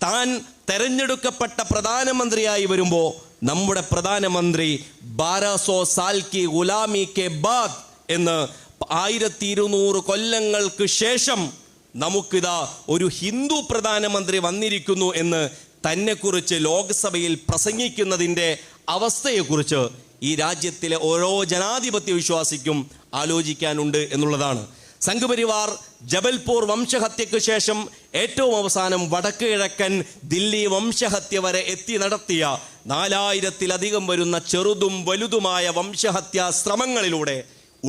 താൻ തെരഞ്ഞെടുക്കപ്പെട്ട പ്രധാനമന്ത്രിയായി വരുമ്പോൾ നമ്മുടെ പ്രധാനമന്ത്രി 1200 സാൽ കി ഗുലാമി കെ ബാദ് എന്ന് 1200 കൊല്ലങ്ങൾക്ക് ശേഷം നമുക്കിതാ ഒരു ഹിന്ദു പ്രധാനമന്ത്രി വന്നിരിക്കുന്നു എന്ന് തന്നെക്കുറിച്ച് ലോക്സഭയിൽ പ്രസംഗിക്കുന്നതിൻ്റെ അവസ്ഥയെക്കുറിച്ച് ഈ രാജ്യത്തിലെ ഓരോ ജനാധിപത്യ വിശ്വാസിക്കും ആലോചിക്കാനുണ്ട് എന്നുള്ളതാണ്. സംഘപരിവാർ ജബൽപൂർ വംശഹത്യക്ക് ശേഷം ഏറ്റവും അവസാനം വടക്ക് കിഴക്കൻ ദില്ലി വംശഹത്യ വരെ എത്തി നടത്തിയ 4000-ലധികം വരുന്ന ചെറുതും വലുതുമായ വംശഹത്യാ ശ്രമങ്ങളിലൂടെ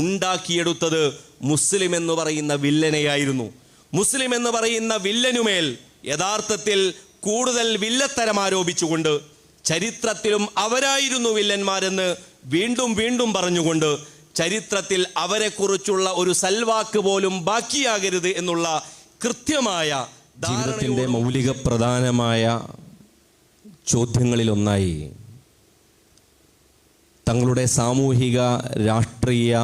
ഉണ്ടാക്കിയെടുത്തത് മുസ്ലിം എന്ന് പറയുന്ന വില്ലനെയായിരുന്നു. മുസ്ലിം എന്ന് പറയുന്ന വില്ലനുമേൽ യഥാർത്ഥത്തിൽ കൂടുതൽ വില്ലത്തരം ആരോപിച്ചുകൊണ്ട് ചരിത്രത്തിലും അവരായിരുന്നു വില്ലന്മാരെന്ന് വീണ്ടും വീണ്ടും പറഞ്ഞുകൊണ്ട് ചരിത്രത്തിൽ അവരെക്കുറിച്ചുള്ള ഒരു സൽവാക്ക് പോലും ബാക്കിയാകരുത് എന്നുള്ള കൃത്യമായ ജീവിതത്തിൻ്റെ മൗലിക പ്രധാനമായ ചോദ്യങ്ങളിലൊന്നായി തങ്ങളുടെ സാമൂഹിക രാഷ്ട്രീയ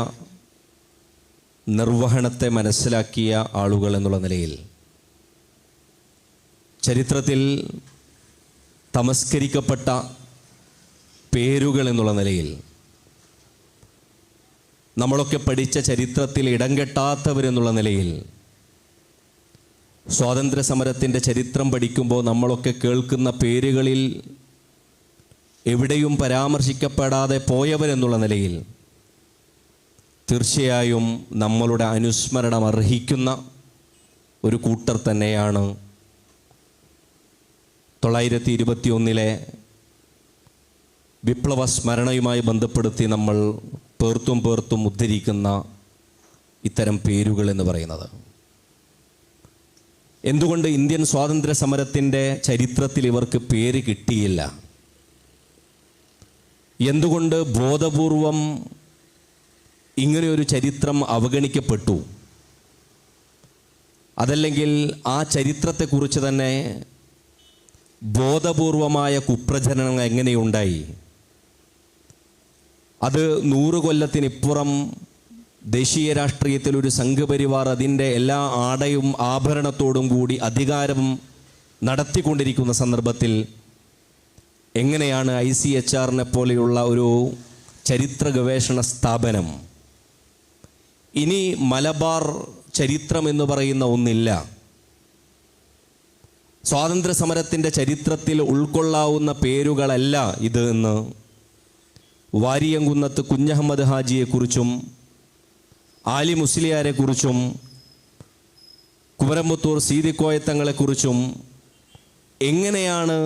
നിർവഹണത്തെ മനസ്സിലാക്കിയ ആളുകൾ എന്നുള്ള നിലയിൽ ചരിത്രത്തിൽ തമസ്കരിക്കപ്പെട്ട പേരുകൾ എന്നുള്ള നിലയിൽ നമ്മളൊക്കെ പഠിച്ച ചരിത്രത്തിൽ ഇടം കെട്ടാത്തവരെന്നുള്ള നിലയിൽ സ്വാതന്ത്ര്യ സമരത്തിൻ്റെ ചരിത്രം പഠിക്കുമ്പോൾ നമ്മളൊക്കെ കേൾക്കുന്ന പേരുകളിൽ എവിടെയും പരാമർശിക്കപ്പെടാതെ പോയവരെന്നുള്ള നിലയിൽ തീർച്ചയായും നമ്മളുടെ അനുസ്മരണം അർഹിക്കുന്ന ഒരു കൂട്ടർ തന്നെയാണ് 1921 വിപ്ലവ സ്മരണയുമായി ബന്ധപ്പെടുത്തി നമ്മൾ പേർത്തും ഉദ്ധരിക്കുന്ന ഇത്തരം പേരുകൾ എന്ന് പറയുന്നത്. എന്തുകൊണ്ട് ഇന്ത്യൻ സ്വാതന്ത്ര്യ സമരത്തിൻ്റെ ചരിത്രത്തിൽ ഇവർക്ക് പേര് കിട്ടിയില്ല? എന്തുകൊണ്ട് ബോധപൂർവം ഇങ്ങനെയൊരു ചരിത്രം അവഗണിക്കപ്പെട്ടു? അതല്ലെങ്കിൽ ആ ചരിത്രത്തെക്കുറിച്ച് തന്നെ ബോധപൂർവമായ കുപ്രചരണം എങ്ങനെയുണ്ടായി? അത് 100 കൊല്ലത്തിനിപ്പുറം ദേശീയ രാഷ്ട്രീയത്തിൽ ഒരു സംഘപരിവാർ അതിൻ്റെ എല്ലാ ആടയും ആഭരണത്തോടും കൂടി അധികാരം നടത്തിക്കൊണ്ടിരിക്കുന്ന സന്ദർഭത്തിൽ എങ്ങനെയാണ് ICHR-നെ പോലെയുള്ള ഒരു ചരിത്ര ഗവേഷണ സ്ഥാപനം ഇനി മലബാർ ചരിത്രം എന്ന് പറയുന്ന ഒന്നില്ല, സ്വാതന്ത്ര്യ സമരത്തിൻ്റെ ചരിത്രത്തിൽ ഉൾക്കൊള്ളാവുന്ന പേരുകളല്ല ഇത് എന്ന് വാരിയംകുന്നത്ത് കുഞ്ഞഹമ്മദ് ഹാജിയെക്കുറിച്ചും ആലി മുസ്ലിയാരെക്കുറിച്ചും കുമരമ്പത്തൂർ സീതിക്കോയത്തങ്ങളെക്കുറിച്ചും എങ്ങനെയാണ്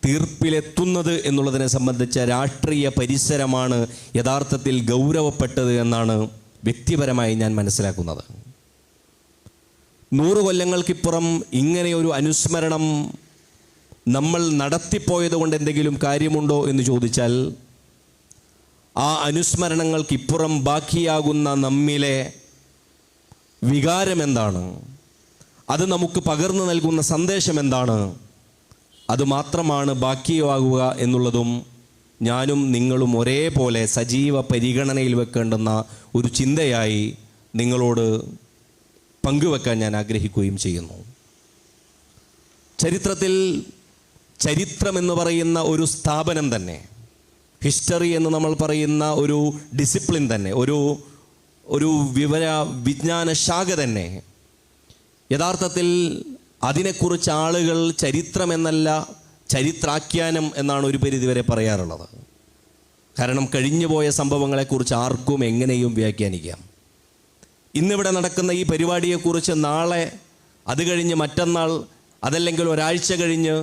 തീർപ്പിലെത്തുന്നത് എന്നുള്ളതിനെ സംബന്ധിച്ച രാഷ്ട്രീയ പരിസരമാണ് യഥാർത്ഥത്തിൽ ഗൗരവപ്പെട്ടത് എന്നാണ് വ്യക്തിപരമായി ഞാൻ മനസ്സിലാക്കുന്നത്. 100 കൊല്ലങ്ങൾക്കിപ്പുറം ഇങ്ങനെയൊരു അനുസ്മരണം നമ്മൾ നടത്തിപ്പോയത് കൊണ്ട് എന്തെങ്കിലും കാര്യമുണ്ടോ എന്ന് ചോദിച്ചാൽ ആ അനുസ്മരണങ്ങൾക്കിപ്പുറം ബാക്കിയാകുന്ന നമ്മിലെ വികാരം എന്താണ്, അത് നമുക്ക് പകർന്നു നൽകുന്ന സന്ദേശം എന്താണ്, അതുമാത്രമാണ് ബാക്കിയാകുക എന്നുള്ളതും ഞാനും നിങ്ങളും ഒരേപോലെ സജീവ പരിഗണനയിൽ വെക്കേണ്ടുന്ന ഒരു ചിന്തയായി നിങ്ങളോട് പങ്കുവെക്കാൻ ഞാൻ ആഗ്രഹിക്കുകയും ചെയ്യുന്നു. ചരിത്രത്തിൽ ചരിത്രമെന്ന് പറയുന്ന ഒരു സ്ഥാപനം തന്നെ, ഹിസ്റ്ററി എന്ന് നമ്മൾ പറയുന്ന ഒരു ഡിസിപ്ലിൻ തന്നെ, ഒരു വിജ്ഞാന ശാഖ തന്നെ, യഥാർത്ഥത്തിൽ അതിനെക്കുറിച്ച് ആളുകൾ ചരിത്രമെന്നല്ല ചരിത്രാഖ്യാനം എന്നാണ് ഒരു പരിധിവരെ പറയാറുള്ളത്. കാരണം കഴിഞ്ഞുപോയ സംഭവങ്ങളെക്കുറിച്ച് ആർക്കും എങ്ങനെയും വ്യാഖ്യാനിക്കാം. ഇന്നിവിടെ നടക്കുന്ന ഈ പരിപാടിയെക്കുറിച്ച് നാളെ, അത് കഴിഞ്ഞ് മറ്റന്നാൾ, അതല്ലെങ്കിൽ ഒരാഴ്ച കഴിഞ്ഞ്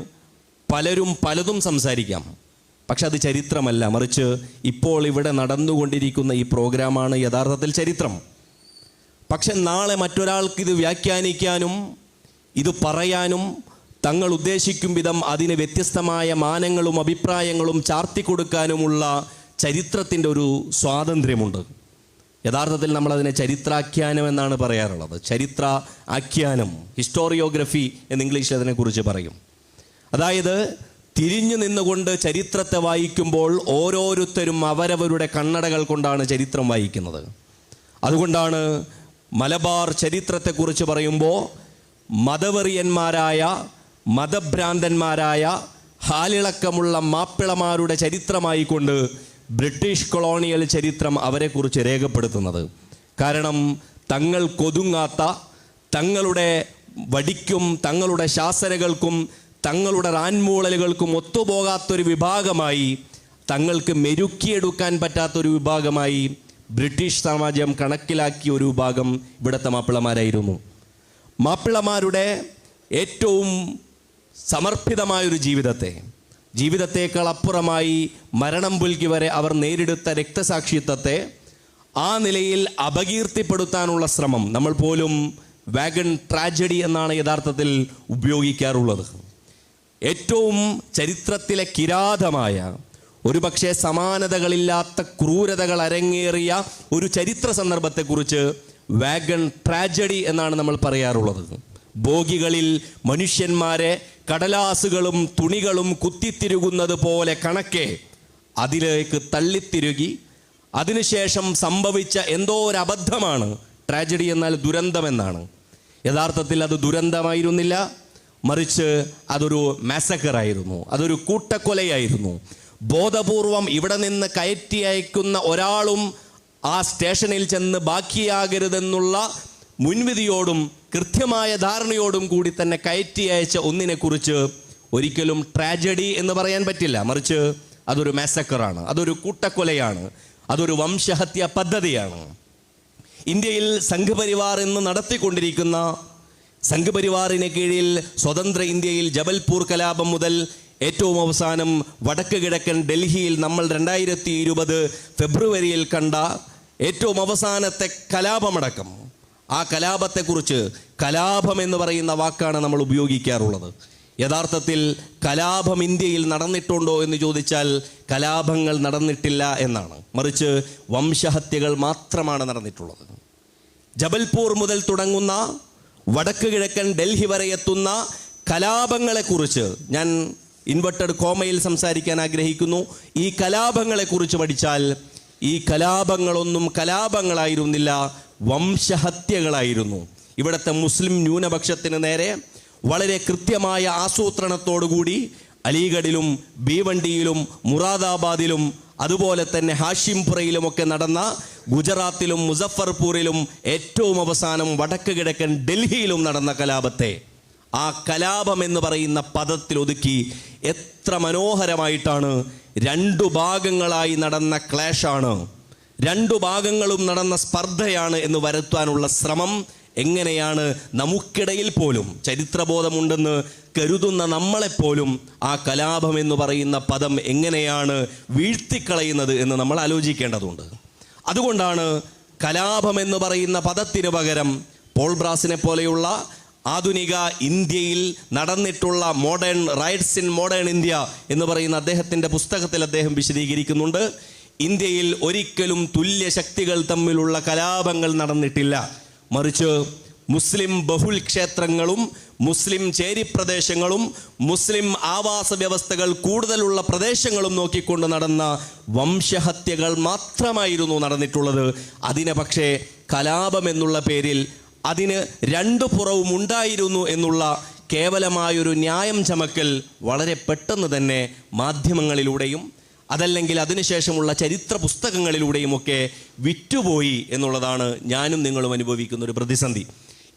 പലരും പലതും സംസാരിക്കാം. പക്ഷെ അത് ചരിത്രമല്ല, മറിച്ച് ഇപ്പോൾ ഇവിടെ നടന്നുകൊണ്ടിരിക്കുന്ന ഈ പ്രോഗ്രാമാണ് യഥാർത്ഥത്തിൽ ചരിത്രം. പക്ഷെ നാളെ മറ്റൊരാൾക്ക് ഇത് വ്യാഖ്യാനിക്കാനും ഇത് പറയാനും തങ്ങൾ ഉദ്ദേശിക്കും വിധം അതിന് വ്യത്യസ്തമായ മാനങ്ങളും അഭിപ്രായങ്ങളും ചാർത്തിക്കൊടുക്കാനുമുള്ള ചരിത്രത്തിൻ്റെ ഒരു സ്വാതന്ത്ര്യമുണ്ട്. യഥാർത്ഥത്തിൽ നമ്മളതിനെ ചരിത്രാഖ്യാനം എന്നാണ് പറയാറുള്ളത്. ചരിത്ര ആഖ്യാനം, ഹിസ്റ്റോറിയോഗ്രഫി എന്ന് ഇംഗ്ലീഷിൽ അതിനെക്കുറിച്ച് പറയും. അതായത് തിരിഞ്ഞു നിന്നുകൊണ്ട് ചരിത്രത്തെ വായിക്കുമ്പോൾ ഓരോരുത്തരും അവരവരുടെ കണ്ണടകൾ കൊണ്ടാണ് ചരിത്രം വായിക്കുന്നത്. അതുകൊണ്ടാണ് മലബാർ ചരിത്രത്തെക്കുറിച്ച് പറയുമ്പോൾ മതവെറിയന്മാരായ മതഭ്രാന്തന്മാരായ ഹാലിളക്കമുള്ള മാപ്പിളമാരുടെ ചരിത്രമായി കൊണ്ട് ബ്രിട്ടീഷ് കൊളോണിയൽ ചരിത്രം അവരെക്കുറിച്ച് രേഖപ്പെടുത്തുന്നത്. കാരണം തങ്ങൾക്കൊതുങ്ങാത്ത, തങ്ങളുടെ വടിക്കും തങ്ങളുടെ ശാസനകൾക്കും തങ്ങളുടെ റാൻമൂളലുകൾക്കും ഒത്തുപോകാത്തൊരു വിഭാഗമായി, തങ്ങൾക്ക് മെരുക്കിയെടുക്കാൻ പറ്റാത്തൊരു വിഭാഗമായി ബ്രിട്ടീഷ് സമാജം കണക്കിലാക്കിയ ഒരു വിഭാഗം ഇവിടുത്തെ മാപ്പിളമാരായിരുന്നു. മാപ്പിളമാരുടെ ഏറ്റവും സമർപ്പിതമായൊരു ജീവിതത്തേക്കാൾ അപ്പുറമായി മരണം പുൽകി വരെ അവർ നേരിടുത്ത രക്തസാക്ഷിത്വത്തെ ആ നിലയിൽ അപകീർത്തിപ്പെടുത്താനുള്ള ശ്രമം നമ്മൾ പോലും വാഗൺ ട്രാജഡി എന്നാണ് യഥാർത്ഥത്തിൽ ഉപയോഗിക്കാറുള്ളത്. ഏറ്റവും ചരിത്രത്തിലെ കിരാതമായ, ഒരുപക്ഷെ സമാനതകളില്ലാത്ത ക്രൂരതകൾ അരങ്ങേറിയ ഒരു ചരിത്ര സന്ദർഭത്തെക്കുറിച്ച് വാഗൺ ട്രാജഡി എന്നാണ് നമ്മൾ പറയാറുള്ളത്. ബോഗികളിൽ മനുഷ്യന്മാരെ കടലാസുകളും തുണികളും കുത്തിത്തിരുകുന്നത് പോലെ കണക്കെ അതിലേക്ക് തള്ളിത്തിരുകി അതിനുശേഷം സംഭവിച്ച എന്തോ ഒരു അബദ്ധമാണ്. ട്രാജഡി എന്നാൽ ദുരന്തമെന്നാണ്. യഥാർത്ഥത്തിൽ അത് ദുരന്തമായിരുന്നില്ല, മറിച്ച് അതൊരു മാസക്കറായിരുന്നു, അതൊരു കൂട്ടക്കൊലയായിരുന്നു. ബോധപൂർവം ഇവിടെ നിന്ന് കയറ്റി അയക്കുന്ന ഒരാളും ആ സ്റ്റേഷനിൽ ചെന്ന് ബാക്കിയാകരുതെന്നുള്ള മുൻവിധിയോടും കൃത്യമായ ധാരണയോടും കൂടി തന്നെ കയറ്റി അയച്ച ഒന്നിനെക്കുറിച്ച് ഒരിക്കലും ട്രാജഡി എന്ന് പറയാൻ പറ്റില്ല, മറിച്ച് അതൊരു മാസക്കറാണ്, അതൊരു കൂട്ടക്കൊലയാണ്, അതൊരു വംശഹത്യ പദ്ധതിയാണ്. ഇന്ത്യയിൽ സംഘപരിവാർ എന്ന് നടത്തിക്കൊണ്ടിരിക്കുന്ന, സംഘപരിവാറിന് കീഴിൽ സ്വതന്ത്ര ഇന്ത്യയിൽ ജബൽപൂർ കലാപം മുതൽ ഏറ്റവും അവസാനം വടക്ക് കിഴക്കൻ ഡൽഹിയിൽ നമ്മൾ 2020 ഫെബ്രുവരിയിൽ കണ്ട ഏറ്റവും അവസാനത്തെ കലാപമടക്കം, ആ കലാപത്തെക്കുറിച്ച് കലാപം എന്ന് പറയുന്ന വാക്കാണ് നമ്മൾ ഉപയോഗിക്കാറുള്ളത്. യഥാർത്ഥത്തിൽ കലാപം ഇന്ത്യയിൽ നടന്നിട്ടുണ്ടോ എന്ന് ചോദിച്ചാൽ കലാപങ്ങൾ നടന്നിട്ടില്ല എന്നാണ്, മറിച്ച് വംശഹത്യകൾ മാത്രമാണ് നടന്നിട്ടുള്ളത്. ജബൽപൂർ മുതൽ തുടങ്ങുന്ന വടക്ക് കിഴക്കൻ ഡൽഹി വരെ എത്തുന്ന കലാപങ്ങളെക്കുറിച്ച് ഞാൻ ഇൻവെർട്ടഡ് കോമയിൽ സംസാരിക്കാൻ ആഗ്രഹിക്കുന്നു. ഈ കലാപങ്ങളെക്കുറിച്ച് പഠിച്ചാൽ ഈ കലാപങ്ങളൊന്നും കലാപങ്ങളായിരുന്നില്ല, വംശഹത്യകളായിരുന്നു. ഇവിടുത്തെ മുസ്ലിം ന്യൂനപക്ഷത്തിന് നേരെ വളരെ കൃത്യമായ ആസൂത്രണത്തോടുകൂടി അലിഗഡിലും ഭീവണ്ടിയിലും മുറാദാബാദിലും അതുപോലെ തന്നെ ഹാഷിംപുറയിലുമൊക്കെ നടന്ന, ഗുജറാത്തിലും മുസഫർപൂരിലും ഏറ്റവും അവസാനം വടക്ക് കിഴക്കൻ ഡൽഹിയിലും നടന്ന കലാപത്തെ ആ കലാപം എന്ന് പറയുന്ന പദത്തിൽ ഒതുക്കി എത്ര മനോഹരമായിട്ടാണ് രണ്ടു ഭാഗങ്ങളായി നടന്ന ക്ലാഷാണ്, രണ്ടു ഭാഗങ്ങളും നടന്ന സ്പർദ്ധയാണ് എന്ന് വരുത്താനുള്ള ശ്രമം എങ്ങനെയാണ് നമുക്കിടയിൽ പോലും ചരിത്രബോധമുണ്ടെന്ന് കരുതുന്ന നമ്മളെപ്പോലും ആ കലാപം എന്ന് പറയുന്ന പദം എങ്ങനെയാണ് വീഴ്ത്തിക്കളയുന്നത് എന്ന് നമ്മൾ ആലോചിക്കേണ്ടതുണ്ട്. അതുകൊണ്ടാണ് കലാപം എന്ന് പറയുന്ന പദത്തിന് പകരം പോൾ ബ്രാസിനെ പോലെയുള്ള ആധുനിക ഇന്ത്യയിൽ നടന്നിട്ടുള്ള modern rights in modern India എന്ന് പറയുന്ന അദ്ദേഹത്തിൻ്റെ പുസ്തകത്തിൽ അദ്ദേഹം വിശദീകരിക്കുന്നുണ്ട്. ഇന്ത്യയിൽ ഒരിക്കലും തുല്യ ശക്തികൾ തമ്മിലുള്ള കലാപങ്ങൾ നടന്നിട്ടില്ല, മറിച്ച് മുസ്ലിം ബഹുൽ ക്ഷേത്രങ്ങളും മുസ്ലിം ചേരിപ്രദേശങ്ങളും മുസ്ലിം ആവാസ വ്യവസ്ഥകൾ കൂടുതലുള്ള പ്രദേശങ്ങളും നോക്കിക്കൊണ്ട് നടന്ന വംശഹത്യകൾ മാത്രമായിരുന്നു നടന്നിട്ടുള്ളത്. അതിനെ പക്ഷേ കലാപം എന്നുള്ള പേരിൽ അതിന് രണ്ടു പുറവും ഉണ്ടായിരുന്നു എന്നുള്ള കേവലമായൊരു ന്യായം ചമക്കൽ വളരെ പെട്ടെന്ന് തന്നെ മാധ്യമങ്ങളിലൂടെയും അതല്ലെങ്കിൽ അതിനുശേഷമുള്ള ചരിത്ര പുസ്തകങ്ങളിലൂടെയുമൊക്കെ വിറ്റുപോയി എന്നുള്ളതാണ് ഞാനും നിങ്ങളും അനുഭവിക്കുന്ന ഒരു പ്രതിസന്ധി.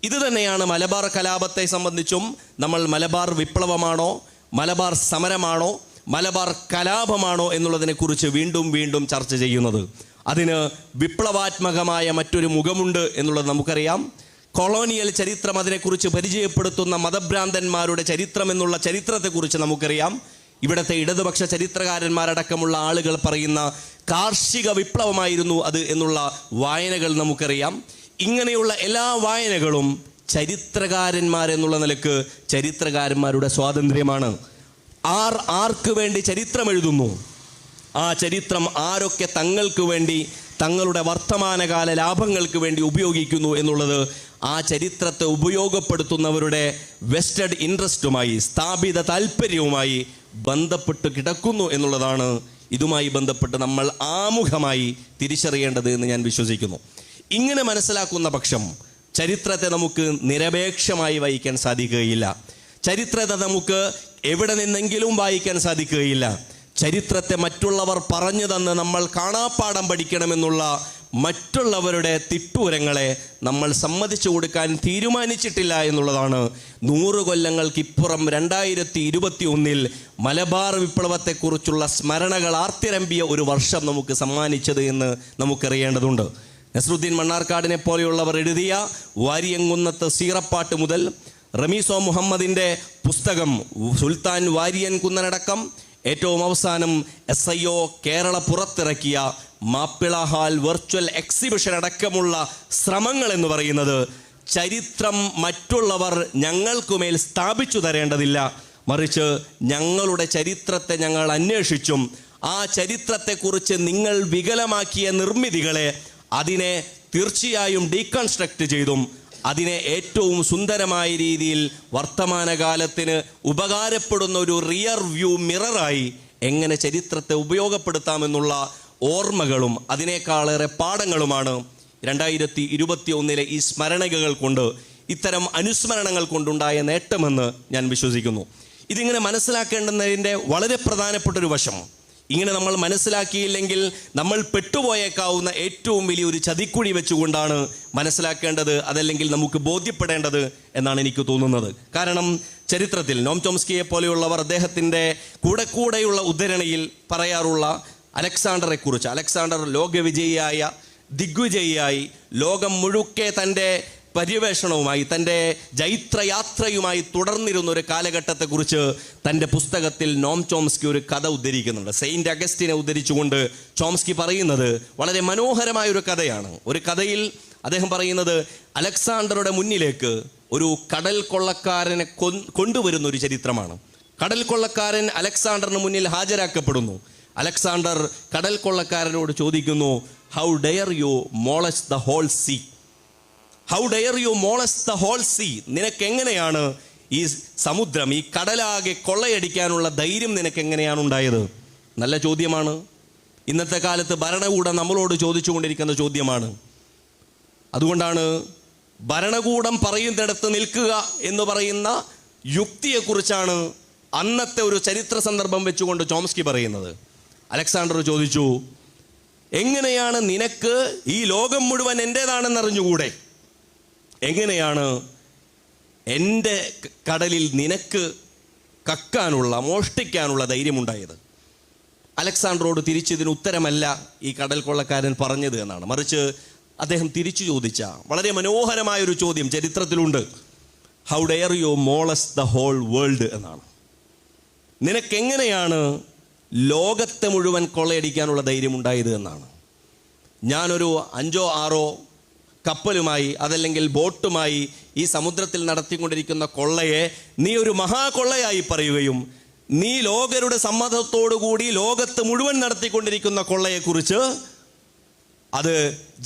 ഇത് തന്നെയാണ് മലബാർ കലാപത്തെ സംബന്ധിച്ചും നമ്മൾ മലബാർ വിപ്ലവമാണോ, മലബാർ സമരമാണോ, മലബാർ കലാപമാണോ എന്നുള്ളതിനെക്കുറിച്ച് വീണ്ടും വീണ്ടും ചർച്ച ചെയ്യുന്നത്. അതിന് വിപ്ലവാത്മകമായ മറ്റൊരു മുഖമുണ്ട് എന്നുള്ളത് നമുക്കറിയാം. കൊളോണിയൽ ചരിത്രം അതിനെക്കുറിച്ച് പരിചയപ്പെടുത്തുന്ന മതഭ്രാന്തന്മാരുടെ ചരിത്രം എന്നുള്ള ചരിത്രത്തെക്കുറിച്ച് നമുക്കറിയാം. ഇവിടുത്തെ ഇടതുപക്ഷ ചരിത്രകാരന്മാരടക്കമുള്ള ആളുകൾ പറയുന്ന കാർഷിക വിപ്ലവമായിരുന്നു അത് എന്നുള്ള വായനകൾ നമുക്കറിയാം. ഇങ്ങനെയുള്ള എല്ലാ വായനകളും ചരിത്രകാരന്മാരെന്നുള്ള നിലക്ക് ചരിത്രകാരന്മാരുടെ സ്വാതന്ത്ര്യമാണ്. ആർക്ക് വേണ്ടി ചരിത്രം എഴുതുന്നു, ആ ചരിത്രം ആരൊക്കെ തങ്ങൾക്ക് വേണ്ടി തങ്ങളുടെ വർത്തമാനകാല ലാഭങ്ങൾക്ക് വേണ്ടി ഉപയോഗിക്കുന്നു എന്നുള്ളത് ആ ചരിത്രത്തെ ഉപയോഗപ്പെടുത്തുന്നവരുടെ വെസ്റ്റഡ് ഇൻട്രസ്റ്റുമായി, സ്ഥാപിത താല്പര്യവുമായി ബന്ധപ്പെട്ട് കിടക്കുന്നു എന്നുള്ളതാണ് ഇതുമായി ബന്ധപ്പെട്ട് നമ്മൾ ആമുഖമായി തിരിച്ചറിയേണ്ടത് എന്ന് ഞാൻ വിശ്വസിക്കുന്നു. ഇങ്ങനെ മനസ്സിലാക്കുന്ന പക്ഷം ചരിത്രത്തെ നമുക്ക് നിരപേക്ഷമായി വായിക്കാൻ സാധിക്കുകയില്ല. ചരിത്രത്തെ നമുക്ക് എവിടെ നിന്നെങ്കിലും വായിക്കാൻ സാധിക്കുകയില്ല. ചരിത്രത്തെ മറ്റുള്ളവർ പറഞ്ഞു തന്ന് നമ്മൾ കാണാപ്പാഠം പഠിക്കണമെന്നുള്ള മറ്റുള്ളവരുടെ തിട്ടൂരങ്ങളെ നമ്മൾ സമ്മതിച്ചു കൊടുക്കാൻ തീരുമാനിച്ചിട്ടില്ല എന്നുള്ളതാണ് 100 കൊല്ലങ്ങൾക്കിപ്പുറം 2021 മലബാർ വിപ്ലവത്തെക്കുറിച്ചുള്ള സ്മരണകൾ ആർത്തിരമ്പിയ ഒരു വർഷം നമുക്ക് സമ്മാനിച്ചത് എന്ന് നമുക്കറിയേണ്ടതുണ്ട്. നസ്രുദ്ദീൻ മണ്ണാർക്കാടിനെ പോലെയുള്ളവർ എഴുതിയ വാരിയങ്കുന്നത്ത് സീറപ്പാട്ട് മുതൽ റമീസോ മുഹമ്മദിൻ്റെ പുസ്തകം സുൽത്താൻ വാരിയൻ കുന്നനടക്കം ഏറ്റവും അവസാനം SIO കേരള പുറത്തിറക്കിയ മാപ്പിള ഹാൾ വെർച്വൽ എക്സിബിഷൻ അടക്കമുള്ള ശ്രമങ്ങൾ എന്ന് പറയുന്നത് ചരിത്രം മറ്റുള്ളവർ ഞങ്ങൾക്കുമേൽ സ്ഥാപിച്ചു തരേണ്ടതില്ല, മറിച്ച് ഞങ്ങളുടെ ചരിത്രത്തെ ഞങ്ങൾ അന്വേഷിച്ചും ആ ചരിത്രത്തെക്കുറിച്ച് നിങ്ങൾ വികലമാക്കിയ നിർമ്മിതികളെ അതിനെ തീർച്ചയായും ഡീകൺസ്ട്രക്റ്റ് ചെയ്തും അതിനെ ഏറ്റവും സുന്ദരമായ രീതിയിൽ വർത്തമാനകാലത്തിന് ഉപകാരപ്പെടുന്ന ഒരു റിയർ വ്യൂ മിററായി എങ്ങനെ ചരിത്രത്തെ ഉപയോഗപ്പെടുത്താമെന്നുള്ള ഓർമ്മകളും അതിനേക്കാളേറെ പാഠങ്ങളുമാണ് 2021 ഈ സ്മരണകൾ കൊണ്ട്, ഇത്തരം അനുസ്മരണങ്ങൾ കൊണ്ടുണ്ടായ നേട്ടമെന്ന് ഞാൻ വിശ്വസിക്കുന്നു. ഇതിങ്ങനെ മനസ്സിലാക്കേണ്ടുന്നതിൻ്റെ വളരെ പ്രധാനപ്പെട്ടൊരു വശം, ഇങ്ങനെ നമ്മൾ മനസ്സിലാക്കിയില്ലെങ്കിൽ നമ്മൾ പെട്ടുപോയേക്കാവുന്ന ഏറ്റവും വലിയൊരു ചതിക്കുഴി വെച്ചുകൊണ്ടാണ് മനസ്സിലാക്കേണ്ടത്, അതല്ലെങ്കിൽ നമുക്ക് ബോധ്യപ്പെടേണ്ടത് എന്നാണ് എനിക്ക് തോന്നുന്നത്. കാരണം ചരിത്രത്തിൽ നോം ചോംസ്കിയെ പോലെയുള്ളവർ അദ്ദേഹത്തിൻ്റെ കൂടെയുള്ള ഉദ്ധരണിയിൽ പറയാറുള്ള അലക്സാണ്ടറെക്കുറിച്ച്, അലക്സാണ്ടർ ലോകവിജയിയായ ദിഗ്വിജയിയായി ലോകം മുഴുക്കെ തൻ്റെ പര്യവേഷണവുമായി തൻ്റെ ജൈത്രയാത്രയുമായി തുടർന്നിരുന്ന ഒരു കാലഘട്ടത്തെക്കുറിച്ച് തൻ്റെ പുസ്തകത്തിൽ നോം ചോംസ്കി ഒരു കഥ ഉദ്ധരിക്കുന്നുണ്ട്. സെയിൻറ്റ് അഗസ്റ്റിനെ ഉദ്ധരിച്ചുകൊണ്ട് ചോംസ്കി പറയുന്നത് വളരെ മനോഹരമായൊരു കഥയാണ്. ഒരു കഥയിൽ അദ്ദേഹം പറയുന്നത് അലക്സാണ്ടറുടെ മുന്നിലേക്ക് ഒരു കടൽ കൊള്ളക്കാരനെ കൊണ്ടുവരുന്ന ഒരു ചരിത്രമാണ്. കടൽ കൊള്ളക്കാരൻ അലക്സാണ്ടറിന് മുന്നിൽ ഹാജരാക്കപ്പെടുന്നു. അലക്സാണ്ടർ കടൽ കൊള്ളക്കാരനോട് ചോദിക്കുന്നു, how dare you molest the whole sea, how dare you molest the whole sea, നിനക്കെങ്ങനെയാണ് ഈ സമുദ്രം, ഈ കടലാകെ കൊള്ളയടിക്കാനുള്ള ധൈര്യം നിനക്കെങ്ങനെയാണ് ഉണ്ടായത്? നല്ല ചോദ്യമാണ്. ഇന്നത്തെ കാലത്ത് ഭരണകൂടം നമ്മളോട് ചോദിച്ചുകൊണ്ടിരിക്കുന്ന ചോദ്യമാണ്. അതുകൊണ്ടാണ് ഭരണകൂടം പറയുന്നിടത്ത് നിൽക്കുക എന്ന് പറയുന്ന യുക്തിയെക്കുറിച്ചാണ് അന്നത്തെ ഒരു ചരിത്ര സന്ദർഭം വെച്ചുകൊണ്ട് ചോംസ്കി പറയുന്നത്. അലക്സാണ്ടർ ചോദിച്ചു, എങ്ങനെയാണ് നിനക്ക് ഈ ലോകം മുഴുവൻ എൻ്റേതാണെന്നറിഞ്ഞുകൂടെ? എങ്ങനെയാണ് എൻ്റെ കടലിൽ നിനക്ക് കക്കാനുള്ള, മോഷ്ടിക്കാനുള്ള ധൈര്യമുണ്ടായത്? അലക്സാണ്ടറോട് തിരിച്ചതിന് ഉത്തരമല്ല ഈ കടൽ കൊള്ളക്കാരൻ പറഞ്ഞത് എന്നാണ്, മറിച്ച് അദ്ദേഹം തിരിച്ചു ചോദിച്ച വളരെ മനോഹരമായൊരു ചോദ്യം ചരിത്രത്തിലുണ്ട്. How dare you molest the whole world എന്നാണ്. നിനക്കെങ്ങനെയാണ് ലോകത്തെ മുഴുവൻ കൊള്ളയടിക്കാനുള്ള ധൈര്യമുണ്ടായത് എന്നാണ്. ഞാനൊരു 5-6 കപ്പലുമായി അതല്ലെങ്കിൽ ബോട്ടുമായി ഈ സമുദ്രത്തിൽ നടത്തിക്കൊണ്ടിരിക്കുന്ന കൊള്ളയെ നീ ഒരു മഹാകൊള്ളയായി പറയുകയും നീ ലോകരുടെ സമ്മതത്തോടുകൂടി ലോകത്ത് മുഴുവൻ നടത്തിക്കൊണ്ടിരിക്കുന്ന കൊള്ളയെക്കുറിച്ച് അത്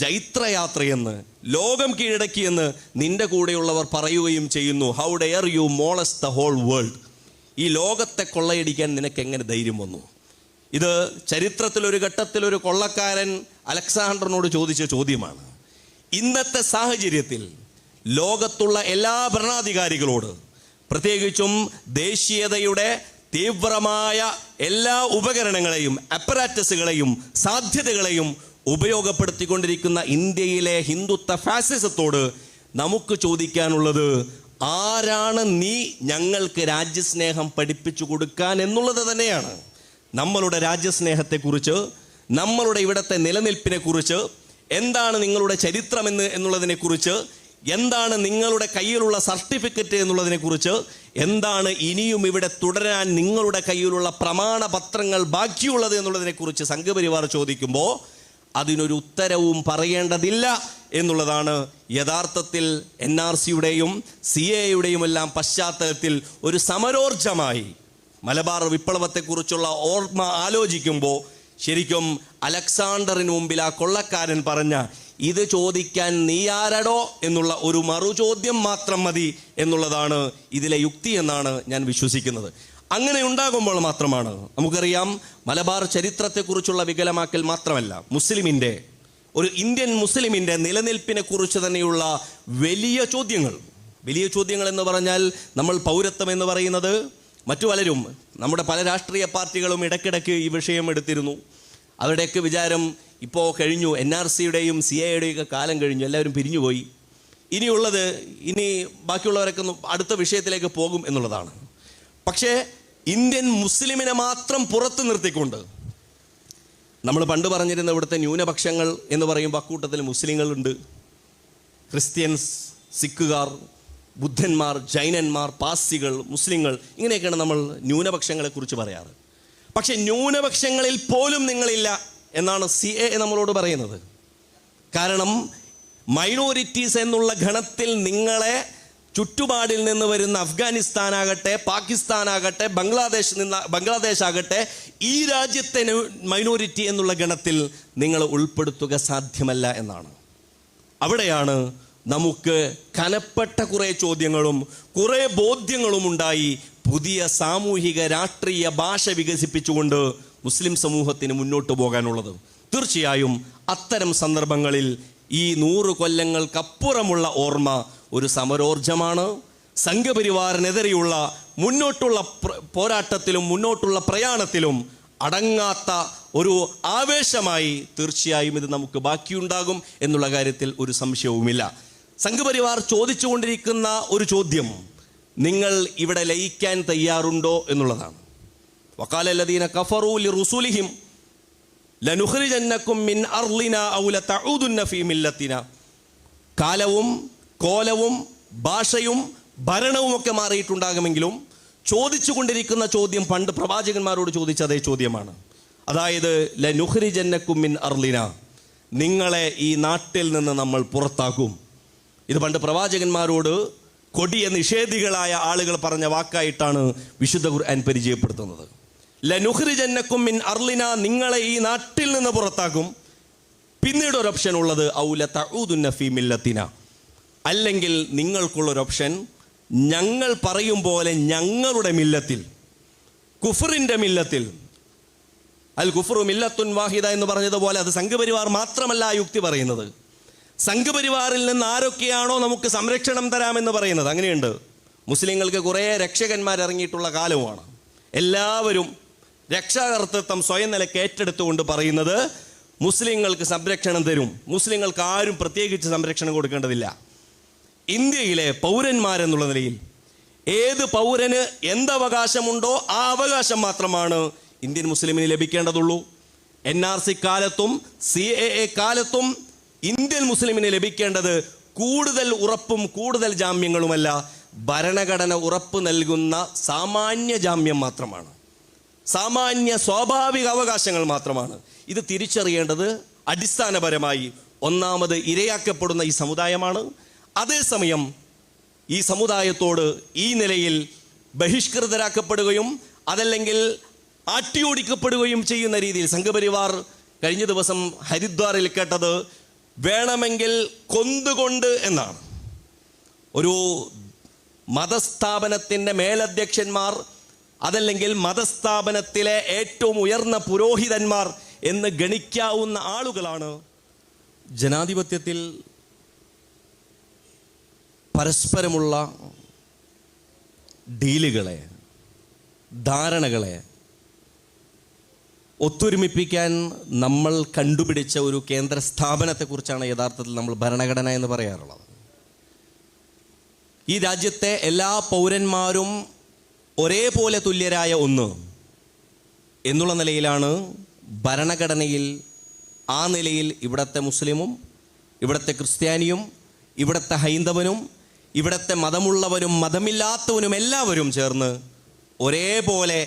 ജൈത്രയാത്രയെന്ന്, ലോകം കീഴടക്കിയെന്ന് നിന്റെ കൂടെയുള്ളവർ പറയുകയും ചെയ്യുന്നു. How dare you molest the whole world, ഈ ലോകത്തെ കൊള്ളയടിക്കാൻ നിനക്ക് എങ്ങനെ ധൈര്യം വന്നു? ഇത് ചരിത്രത്തിലൊരു ഘട്ടത്തിൽ ഒരു കൊള്ളക്കാരൻ അലക്സാണ്ടറിനോട് ചോദിച്ച ചോദ്യമാണ്. ഇന്നത്തെ സാഹചര്യത്തിൽ ലോകത്തുള്ള എല്ലാ ഭരണാധികാരികളോട്, പ്രത്യേകിച്ചും ദേശീയതയുടെ തീവ്രമായ എല്ലാ ഉപകരണങ്ങളെയും അപ്പറാറ്റസുകളെയും സാധ്യതകളെയും ഉപയോഗപ്പെടുത്തിക്കൊണ്ടിരിക്കുന്ന ഇന്ത്യയിലെ ഹിന്ദുത്വ ഫാസിസത്തോട് നമുക്ക് ചോദിക്കാനുള്ളത്, ആരാണ് നീ ഞങ്ങൾക്ക് രാജ്യസ്നേഹം പഠിപ്പിച്ചു കൊടുക്കാൻ എന്നുള്ളത് തന്നെയാണ്. നമ്മളുടെ രാജ്യസ്നേഹത്തെക്കുറിച്ച്, നമ്മളുടെ ഇവിടുത്തെ നിലനിൽപ്പിനെക്കുറിച്ച്, എന്താണ് നിങ്ങളുടെ ചരിത്രം എന്നുള്ളതിനെക്കുറിച്ച്, എന്താണ് നിങ്ങളുടെ കയ്യിലുള്ള സർട്ടിഫിക്കറ്റ് എന്നുള്ളതിനെക്കുറിച്ച്, എന്താണ് ഇനിയും ഇവിടെ തുടരാൻ നിങ്ങളുടെ കയ്യിലുള്ള പ്രമാണപത്രങ്ങൾ ബാക്കിയുള്ളത് എന്നുള്ളതിനെക്കുറിച്ച് സംഘപരിവാർ ചോദിക്കുമ്പോൾ അതിനൊരു ഉത്തരവും പറയേണ്ടതില്ല എന്നുള്ളതാണ് യഥാർത്ഥത്തിൽ NRCയുടെയും CAAയുടെയും എല്ലാം പശ്ചാത്തലത്തിൽ ഒരു സമരോർജമായി മലബാർ വിപ്ലവത്തെക്കുറിച്ചുള്ള ഓർമ്മ ആലോചിക്കുമ്പോൾ ശരിക്കും അലക്സാണ്ടറിന് മുമ്പിൽ ആ കൊള്ളക്കാരൻ പറഞ്ഞ ഇത് ചോദിക്കാൻ നീ ആരടോ എന്നുള്ള ഒരു മറുചോദ്യം മാത്രം മതി എന്നുള്ളതാണ് ഇതിലെ യുക്തി എന്നാണ് ഞാൻ വിശ്വസിക്കുന്നത്. അങ്ങനെ ഉണ്ടാകുമ്പോൾ മാത്രമാണ് നമുക്കറിയാം, മലബാർ ചരിത്രത്തെക്കുറിച്ചുള്ള വികലമാക്കൽ മാത്രമല്ല, ഒരു ഇന്ത്യൻ മുസ്ലിമിൻ്റെ നിലനിൽപ്പിനെ കുറിച്ച് തന്നെയുള്ള വലിയ ചോദ്യങ്ങൾ, വലിയ ചോദ്യങ്ങൾ എന്ന് പറഞ്ഞാൽ നമ്മൾ പൗരത്വം എന്ന് പറയുന്നത് മറ്റു പലരും, നമ്മുടെ പല രാഷ്ട്രീയ പാർട്ടികളും ഇടയ്ക്കിടയ്ക്ക് ഈ വിഷയം എടുത്തിരുന്നു. അവരുടെയൊക്കെ വിചാരം ഇപ്പോൾ കഴിഞ്ഞു, NRCയുടെയും CAAയുടെയും ഒക്കെ കാലം കഴിഞ്ഞു, എല്ലാവരും പിരിഞ്ഞുപോയി, ഇനി ബാക്കിയുള്ളവരൊക്കെ അടുത്ത വിഷയത്തിലേക്ക് പോകും എന്നുള്ളതാണ്. പക്ഷേ ഇന്ത്യൻ മുസ്ലിമിനെ മാത്രം പുറത്ത് നിർത്തിക്കൊണ്ട് നമ്മൾ പണ്ട് പറഞ്ഞിരുന്ന ഇവിടുത്തെ ന്യൂനപക്ഷങ്ങൾ എന്ന് പറയുമ്പോൾ അക്കൂട്ടത്തിൽ മുസ്ലിങ്ങളുണ്ട്, ക്രിസ്ത്യൻസ്, സിഖുകാർ, ബുദ്ധന്മാർ, ജൈനന്മാർ, പാർസികൾ, മുസ്ലിങ്ങൾ, ഇങ്ങനെയൊക്കെയാണ് നമ്മൾ ന്യൂനപക്ഷങ്ങളെക്കുറിച്ച് പറയാറ്. പക്ഷെ ന്യൂനപക്ഷങ്ങളിൽ പോലും നിങ്ങളില്ല എന്നാണ് CAA നമ്മളോട് പറയുന്നത്. കാരണം മൈനോറിറ്റീസ് എന്നുള്ള ഗണത്തിൽ നിങ്ങളെ ചുറ്റുപാടിൽ നിന്ന് വരുന്ന അഫ്ഗാനിസ്ഥാനാകട്ടെ, പാകിസ്ഥാനാകട്ടെ, ബംഗ്ലാദേശ് ആകട്ടെ, ഈ രാജ്യത്തെ മൈനോറിറ്റി എന്നുള്ള ഗണത്തിൽ നിങ്ങൾ ഉൾപ്പെടുത്തുക സാധ്യമല്ല എന്നാണ്. അവിടെയാണ് നമുക്ക് കനപ്പെട്ട കുറേ ചോദ്യങ്ങളും കുറേ ബോധ്യങ്ങളും ഉണ്ടായി പുതിയ സാമൂഹിക രാഷ്ട്രീയ ഭാഷ വികസിപ്പിച്ചുകൊണ്ട് മുസ്ലിം സമൂഹത്തിന് മുന്നോട്ട് പോകാനുള്ളത്. തീർച്ചയായും അത്തരം സന്ദർഭങ്ങളിൽ ഈ 100 കൊല്ലങ്ങൾക്കപ്പുറമുള്ള ഓർമ്മ ഒരു സമരോർജമാണ്. സംഘപരിവാറിനെതിരെയുള്ള മുന്നോട്ടുള്ള പോരാട്ടത്തിലും മുന്നോട്ടുള്ള പ്രയാണത്തിലും അടങ്ങാത്ത ഒരു ആവേശമായി തീർച്ചയായും ഇത് നമുക്ക് ബാക്കിയുണ്ടാകും എന്നുള്ള കാര്യത്തിൽ ഒരു സംശയവുമില്ല. സംഘപരിവാർ ചോദിച്ചുകൊണ്ടിരിക്കുന്ന ഒരു ചോദ്യം, നിങ്ങൾ ഇവിടെ ലയിക്കാൻ തയ്യാറുണ്ടോ എന്നുള്ളതാണ്. വഖാലല്ലദീന കഫറൂ ലിറുസുലിഹിം ലനുഖ്രിജന്നകും മിൻ അർളിനാ ഔ ലതഊദുന്ന ഫീ മില്ലത്തിന. കാലവും കോലവും ഭാഷയും ഭരണവും ഒക്കെ മാറിയിട്ടുണ്ടാകുമെങ്കിലും ചോദിച്ചുകൊണ്ടിരിക്കുന്ന ചോദ്യം പണ്ട് പ്രവാചകന്മാരോട് ചോദിച്ച അതേ ചോദ്യമാണ്. അതായത് ലനുഖ്രിജന്നകും മിൻ അർളിന, നിങ്ങളെ ഈ നാട്ടിൽ നിന്ന് നമ്മൾ പുറത്താക്കും. ഇത് പണ്ട് പ്രവാചകന്മാരോട് കൊടിയ നിഷേധികളായ ആളുകൾ പറഞ്ഞ വാക്കായിട്ടാണ് വിശുദ്ധ ഖുർആൻ പരിചയപ്പെടുത്തുന്നത്. ലനുഖ്രിജന്നകും മിൻ അർളിന, നിങ്ങളെ ഈ നാട്ടിൽ നിന്ന് പുറത്താക്കും. പിന്നീട് ഒരു ഓപ്ഷൻ ഉള്ളത് ഔ ലതഊദുന്ന ഫീ മില്ലത്തിന, അല്ലെങ്കിൽ നിങ്ങൾക്കുള്ളൊരു ഓപ്ഷൻ ഞങ്ങൾ പറയും പോലെ ഞങ്ങളുടെ മില്ലത്തിൽ, കുഫറിൻ്റെ മില്ലത്തിൽ, അൽ കുഫ്റു മില്ലത്തുൻ വാഹിദ എന്ന് പറഞ്ഞതുപോലെ അത് സംഘപരിവാർ മാത്രമല്ല ആ യുക്തി പറയുന്നത്. സംഘപരിവാറിൽ നിന്ന് ആരൊക്കെയാണോ നമുക്ക് സംരക്ഷണം തരാമെന്ന് പറയുന്നത്, അങ്ങനെയുണ്ട്. മുസ്ലിങ്ങൾക്ക് കുറേ രക്ഷകന്മാർ ഇറങ്ങിയിട്ടുള്ള കാലവുമാണ്. എല്ലാവരും രക്ഷാകർത്തൃത്വം സ്വയം നിലയ്ക്ക് ഏറ്റെടുത്തുകൊണ്ട് പറയുന്നത് മുസ്ലിങ്ങൾക്ക് സംരക്ഷണം തരും, മുസ്ലിങ്ങൾക്ക് ആരും പ്രത്യേകിച്ച് സംരക്ഷണം കൊടുക്കേണ്ടതില്ല. ഇന്ത്യയിലെ പൗരന്മാരെന്നുള്ള നിലയിൽ ഏത് പൗരന് എന്തവകാശമുണ്ടോ ആ അവകാശം മാത്രമാണ് ഇന്ത്യൻ മുസ്ലിമിന് ലഭിക്കേണ്ടതുള്ളൂ. NRC കാലത്തും CAA കാലത്തും ഇന്ത്യൻ മുസ്ലിമിന് ലഭിക്കേണ്ടത് കൂടുതൽ ഉറപ്പും കൂടുതൽ ജാമ്യങ്ങളുമല്ല, ഭരണഘടന ഉറപ്പ് നൽകുന്ന സാമാന്യ ജാമ്യം മാത്രമാണ്, സാമാന്യ സ്വാഭാവിക അവകാശങ്ങൾ മാത്രമാണ്. ഇത് തിരിച്ചറിയേണ്ടത് അടിസ്ഥാനപരമായി ഒന്നാമത് ഇരയാക്കപ്പെടുന്ന ഈ സമുദായമാണ്. അതേസമയം ഈ സമുദായത്തോട് ഈ നിലയിൽ ബഹിഷ്കൃതരാക്കപ്പെടുകയും അതല്ലെങ്കിൽ ആട്ടിയോടിക്കപ്പെടുകയും ചെയ്യുന്ന രീതിയിൽ സംഘപരിവാർ കഴിഞ്ഞ ദിവസം ഹരിദ്വാറിൽ കേട്ടത് വേണമെങ്കിൽ കൊന്നുകൊണ്ട് എന്നാണ്. ഒരു മതസ്ഥാപനത്തിൻ്റെ മേലധ്യക്ഷന്മാർ അതല്ലെങ്കിൽ മതസ്ഥാപനത്തിലെ ഏറ്റവും ഉയർന്ന പുരോഹിതന്മാർ എന്ന് ഗണിക്കാവുന്ന ആളുകളാണ് ജനാധിപത്യത്തിൽ പരസ്പരമുള്ള ഡീലുകളെ, ധാരണകളെ ഒത്തൊരുമിപ്പിക്കാൻ നമ്മൾ കണ്ടുപിടിച്ച ഒരു കേന്ദ്ര സ്ഥാപനത്തെക്കുറിച്ചാണ് യഥാർത്ഥത്തിൽ നമ്മൾ ഭരണഘടന എന്ന് പറയാറുള്ളത്. ഈ രാജ്യത്തെ എല്ലാ പൗരന്മാരും ഒരേപോലെ തുല്യരായ ഒന്ന് എന്നുള്ള നിലയിലാണ് ഭരണഘടനയിൽ, ആ നിലയിൽ ഇവിടുത്തെ മുസ്ലിമും ഇവിടുത്തെ ക്രിസ്ത്യാനിയും ഇവിടുത്തെ ഹൈന്ദവനും ഇവിടുത്തെ മതമുള്ളവരും മതമില്ലാത്തവനും എല്ലാവരും ചേർന്ന് ഒരേപോലെ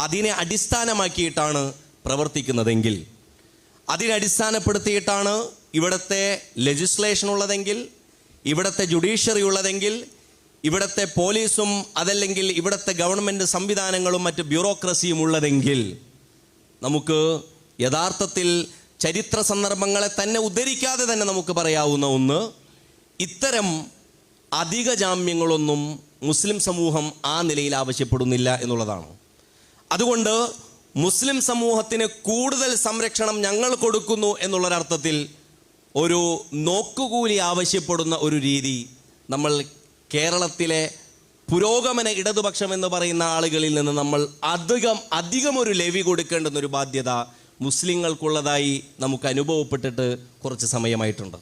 അതിനെ അടിസ്ഥാനമാക്കിയിട്ടാണ് പ്രവർത്തിക്കുന്നതെങ്കിൽ, അതിനെ അടിസ്ഥാനപ്പെടുത്തിയിട്ടാണ് ഇവിടുത്തെ ലെജിസ്ലേഷൻ ഉള്ളതെങ്കിൽ, ഇവിടുത്തെ ജുഡീഷ്യറി ഉള്ളതെങ്കിൽ, ഇവിടുത്തെ പോലീസും അതല്ലെങ്കിൽ ഇവിടുത്തെ ഗവൺമെൻറ് സംവിധാനങ്ങളും മറ്റ് ബ്യൂറോക്രസിയും ഉള്ളതെങ്കിൽ, നമുക്ക് യഥാർത്ഥത്തിൽ ചരിത്ര സന്ദർഭങ്ങളെ തന്നെ ഉദ്ധരിക്കാതെ തന്നെ നമുക്ക് പറയാവുന്ന ഒന്ന്, ഇത്തരം അധിക ജാമ്യങ്ങളൊന്നും മുസ്ലിം സമൂഹം ആ നിലയിൽ ആവശ്യപ്പെടുന്നില്ല എന്നുള്ളതാണ്. അതുകൊണ്ട് മുസ്ലിം സമൂഹത്തിന് കൂടുതൽ സംരക്ഷണം ഞങ്ങൾ കൊടുക്കുന്നു എന്നുള്ളൊരർത്ഥത്തിൽ ഒരു നോക്കുകൂലി ആവശ്യപ്പെടുന്ന ഒരു രീതി നമ്മൾ കേരളത്തിലെ പുരോഗമന ഇടതുപക്ഷം എന്ന് പറയുന്ന ആളുകളിൽ നിന്ന് നമ്മൾ അധികം ഒരു ലെവി കൊടുക്കേണ്ടുന്ന ഒരു ബാധ്യത മുസ്ലിങ്ങൾക്കുള്ളതായി നമുക്ക് അനുഭവപ്പെട്ടിട്ട് കുറച്ച് സമയമായിട്ടുണ്ട്.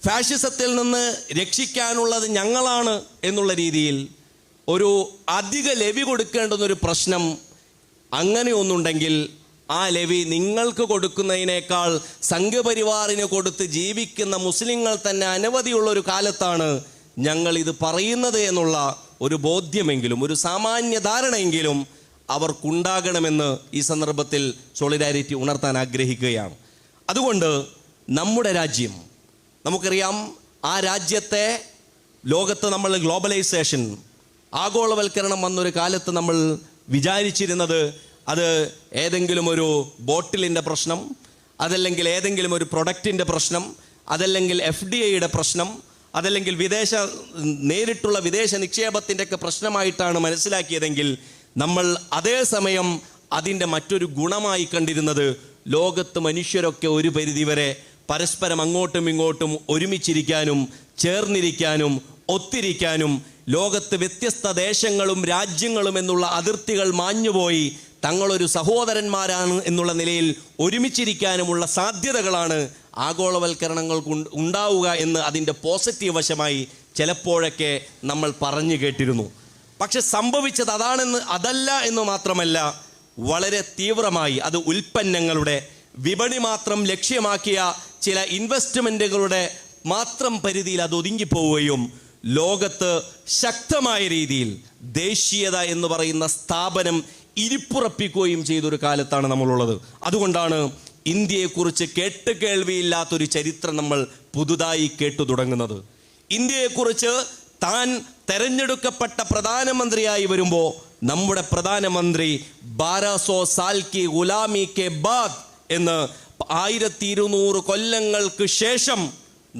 ഫാഷിസത്തിൽ നിന്ന് രക്ഷിക്കാനുള്ളത് ഞങ്ങളാണ് എന്നുള്ള രീതിയിൽ ഒരു അധിക ലെവി കൊടുക്കേണ്ടുന്നൊരു പ്രശ്നം അങ്ങനെ ഒന്നുണ്ടെങ്കിൽ ആ ലെവി നിങ്ങൾക്ക് കൊടുക്കുന്നതിനേക്കാൾ സംഘപരിവാറിന് കൊടുത്ത് ജീവിക്കുന്ന മുസ്ലിങ്ങൾ തന്നെ അനവധിയുള്ളൊരു കാലത്താണ് ഞങ്ങൾ ഇത് പറയുന്നത് എന്നുള്ള ഒരു ബോധ്യമെങ്കിലും ഒരു സാമാന്യ ധാരണയെങ്കിലും അവർക്കുണ്ടാകണമെന്ന് ഈ സന്ദർഭത്തിൽ സോളിഡാരിറ്റി ഉണർത്താൻ ആഗ്രഹിക്കുകയാണ്. അതുകൊണ്ട് നമ്മുടെ രാജ്യം നമുക്കറിയാം, ആ രാജ്യത്തെ ലോകത്ത് നമ്മൾ ഗ്ലോബലൈസേഷൻ ആഗോളവൽക്കരണം വന്നൊരു കാലത്ത് നമ്മൾ വിചാരിച്ചിരുന്നത് അത് ഏതെങ്കിലും ഒരു ബോട്ടിലിൻ്റെ പ്രശ്നം, അതല്ലെങ്കിൽ ഏതെങ്കിലും ഒരു പ്രൊഡക്റ്റിൻ്റെ പ്രശ്നം, അതല്ലെങ്കിൽ FDIയുടെ പ്രശ്നം, അതല്ലെങ്കിൽ നേരിട്ടുള്ള വിദേശ നിക്ഷേപത്തിൻ്റെയൊക്കെ പ്രശ്നമായിട്ടാണ് മനസ്സിലാക്കിയതെങ്കിൽ നമ്മൾ അതേസമയം അതിൻ്റെ മറ്റൊരു ഗുണമായി കണ്ടിരുന്നത് ലോകത്ത് മനുഷ്യരൊക്കെ ഒരു പരിധിവരെ പരസ്പരം അങ്ങോട്ടും ഇങ്ങോട്ടും ഒരുമിച്ചിരിക്കാനും ചേർന്നിരിക്കാനും ഒത്തിരിക്കാനും ലോകത്ത് വ്യത്യസ്ത ദേശങ്ങളും രാജ്യങ്ങളും എന്നുള്ള അതിർത്തികൾ മാഞ്ഞുപോയി തങ്ങളൊരു സഹോദരന്മാരാണ് എന്നുള്ള നിലയിൽ ഒരുമിച്ചിരിക്കാനുമുള്ള സാധ്യതകളാണ് ആഗോളവൽക്കരണങ്ങൾക്ക് ഉണ്ടാവുക എന്ന് അതിൻ്റെ പോസിറ്റീവ് വശമായി ചിലപ്പോഴൊക്കെ നമ്മൾ പറഞ്ഞു കേട്ടിരുന്നു. പക്ഷെ സംഭവിച്ചത് അതല്ല എന്ന് മാത്രമല്ല, വളരെ തീവ്രമായി അത് ഉൽപ്പന്നങ്ങളുടെ വിപണി മാത്രം ലക്ഷ്യമാക്കിയ ചില ഇൻവെസ്റ്റ്മെൻറ്റുകളുടെ മാത്രം പരിധിയിൽ അത് ഒതുങ്ങിപ്പോവുകയും ലോകത്ത് ശക്തമായ രീതിയിൽ ദേശീയത എന്ന് പറയുന്ന സ്ഥാപനം ഇരിപ്പുറപ്പിക്കുകയും ചെയ്തൊരു കാലത്താണ് നമ്മളുള്ളത്. അതുകൊണ്ടാണ് ഇന്ത്യയെക്കുറിച്ച് കേൾവിയില്ലാത്തൊരു ചരിത്രം നമ്മൾ പുതുതായി കേട്ടു തുടങ്ങുന്നത്. ഇന്ത്യയെക്കുറിച്ച് താൻ തെരഞ്ഞെടുക്കപ്പെട്ട പ്രധാനമന്ത്രിയായി വരുമ്പോൾ നമ്മുടെ പ്രധാനമന്ത്രി 1200 സാൽ കി ഗുലാമി കെ ബാദ് എന്ന് 1200 കൊല്ലങ്ങൾക്ക് ശേഷം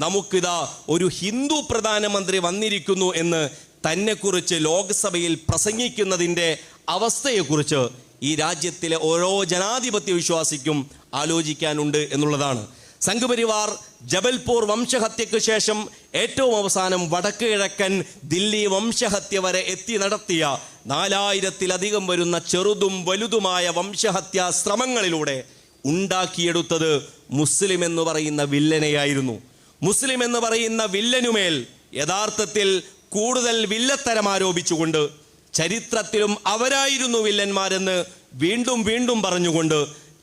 നമുക്കിതാ ഒരു ഹിന്ദു പ്രധാനമന്ത്രി വന്നിരിക്കുന്നു എന്ന് തന്നെക്കുറിച്ച് ലോക്സഭയിൽ പ്രസംഗിക്കുന്നതിൻ്റെ അവസ്ഥയെക്കുറിച്ച് ഈ രാജ്യത്തിലെ ഓരോ ജനാധിപത്യ വിശ്വാസിക്കും ആലോചിക്കാനുണ്ട് എന്നുള്ളതാണ്. സംഘപരിവാർ ജബൽപൂർ വംശഹത്യക്ക് ശേഷം ഏറ്റവും അവസാനം വടക്ക് കിഴക്കൻ ദില്ലി വംശഹത്യ വരെ എത്തി നടത്തിയ 4000-ലധികം വരുന്ന ചെറുതും വലുതുമായ വംശഹത്യാ ശ്രമങ്ങളിലൂടെ ഉണ്ടാക്കിയെടുത്തത് മുസ്ലിം എന്ന് പറയുന്ന വില്ലനെയായിരുന്നു. മുസ്ലിം എന്ന് പറയുന്ന വില്ലനുമേൽ യഥാർത്ഥത്തിൽ കൂടുതൽ വില്ലത്തരം ആരോപിച്ചുകൊണ്ട് ചരിത്രത്തിലും അവരായിരുന്നു വില്ലന്മാരെന്ന് വീണ്ടും വീണ്ടും പറഞ്ഞുകൊണ്ട്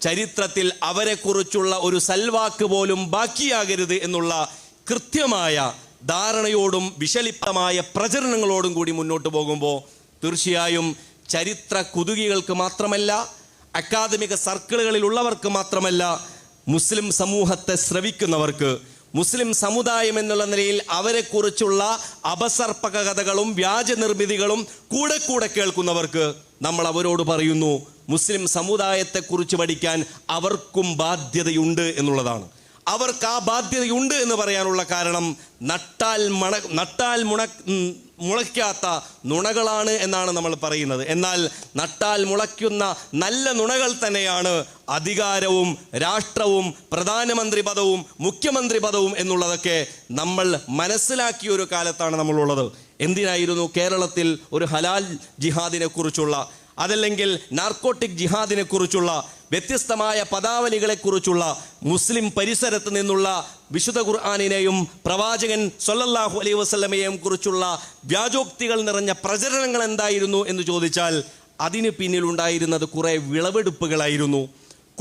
ചരിത്രത്തിൽ അവരെക്കുറിച്ചുള്ള ഒരു സൽവാക്ക് പോലും ബാക്കിയാകരുത് എന്നുള്ള കൃത്യമായ ധാരണയോടും വിഷലിപ്തമായ പ്രചരണങ്ങളോടും കൂടി മുന്നോട്ട് പോകുമ്പോൾ തീർച്ചയായും ചരിത്ര കുതുകികൾക്ക് മാത്രമല്ല, അക്കാദമിക സർക്കിളുകളിലുള്ളവർക്ക് മാത്രമല്ല, മുസ്ലിം സമൂഹത്തെ ശ്രവിക്കുന്നവർക്ക്, മുസ്ലിം സമുദായം എന്നുള്ള നിലയിൽ അവരെക്കുറിച്ചുള്ള അപസർപ്പക കഥകളും വ്യാജ നിർമ്മിതികളും കൂടെ കേൾക്കുന്നവർക്ക് നമ്മൾ അവരോട് പറയുന്നു, മുസ്ലിം സമുദായത്തെക്കുറിച്ച് പഠിക്കാൻ അവർക്കും ബാധ്യതയുണ്ട് എന്നുള്ളതാണ്. അവർക്ക് ആ ബാധ്യതയുണ്ട് എന്ന് പറയാനുള്ള കാരണം നട്ടാൽ മുളയ്ക്കാത്ത നുണകളാണ് എന്നാണ് നമ്മൾ പറയുന്നത്. എന്നാൽ നട്ടാൽ മുളയ്ക്കുന്ന നല്ല നുണകൾ തന്നെയാണ് അധികാരവും രാഷ്ട്രവും പ്രധാനമന്ത്രി പദവും മുഖ്യമന്ത്രി പദവും എന്നുള്ളതൊക്കെ നമ്മൾ മനസ്സിലാക്കിയ ഒരു കാലത്താണ് നമ്മളുള്ളത്. എന്തിനായിരുന്നു കേരളത്തിൽ ഒരു ഹലാൽ ജിഹാദിനെ കുറിച്ചുള്ള, അതല്ലെങ്കിൽ നാർക്കോട്ടിക് ജിഹാദിനെ കുറിച്ചുള്ള, വ്യത്യസ്തമായ പദാവലികളെക്കുറിച്ചുള്ള, മുസ്ലിം പരിസരത്ത് നിന്നുള്ള വിശുദ്ധ ഖുർആനിനെയും പ്രവാചകൻ സ്വല്ലല്ലാഹു അലൈഹി വസല്ലമയെയും കുറിച്ചുള്ള വ്യാജോക്തികൾ നിറഞ്ഞ പ്രചരണങ്ങൾ എന്തായിരുന്നു എന്ന് ചോദിച്ചാൽ അതിന് പിന്നിലുണ്ടായിരുന്നത് കുറേ വിളവെടുപ്പുകളായിരുന്നു,